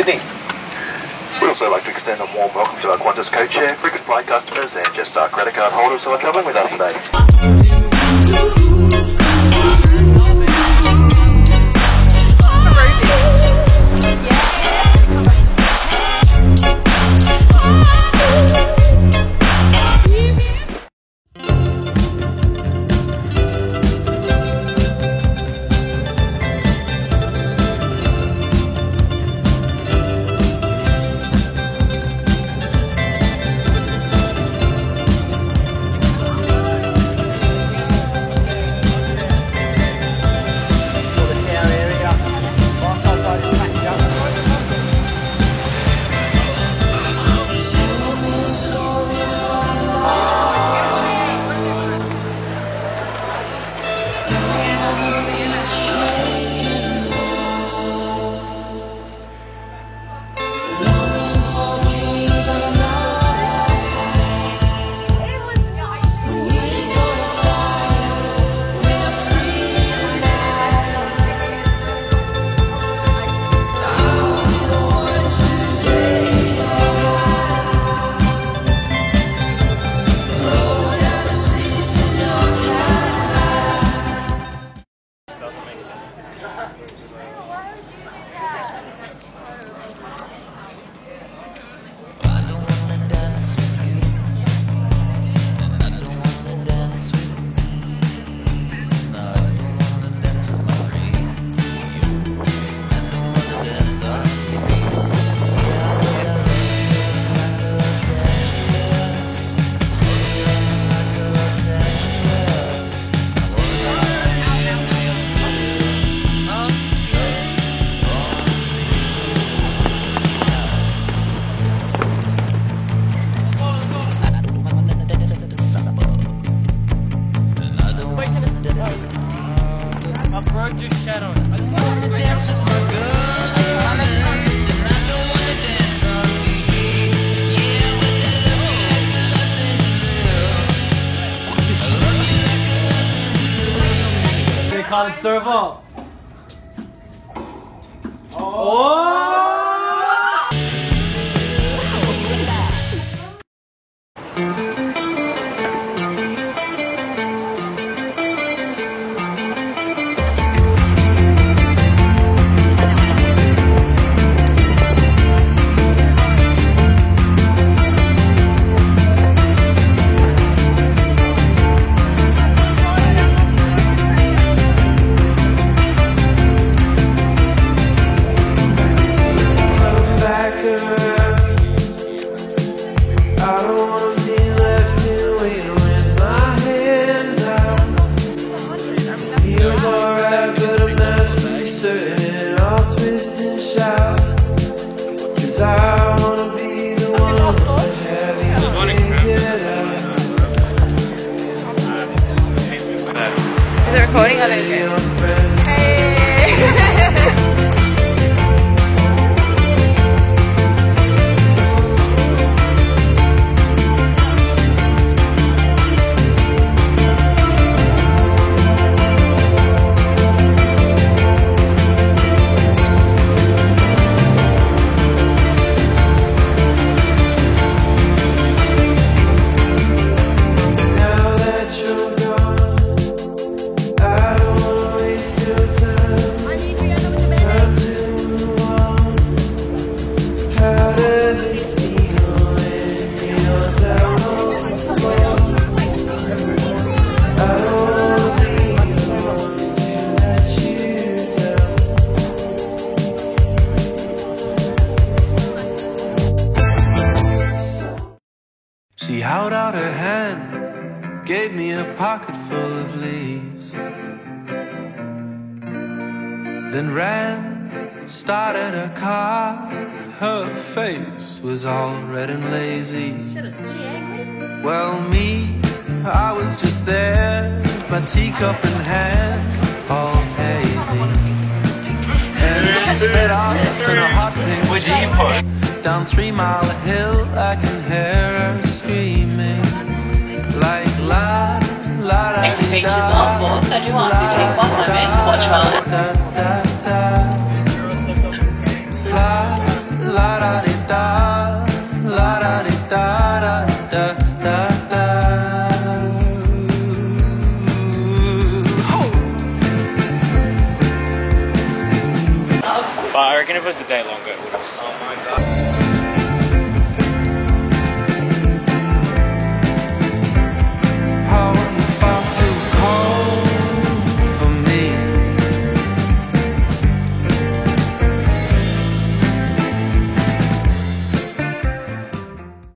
Sydney. We'd also like to extend a warm welcome to our Qantas co-chair, frequent flight customers and just our credit card holders who are travelling with us today. College servo. Oh! Is it recording or is it? Hey! She held out her hand, gave me a pocket full of leaves, then ran, started a car. Her face was all red and lazy. Well, me, I was just there, my teacup in hand, all hazy. And she sped off in a hot pink Jeep down 3 Mile Hill. I can hear her screaming like la la da Activate your longboard, so do want to take one moment to watch while la da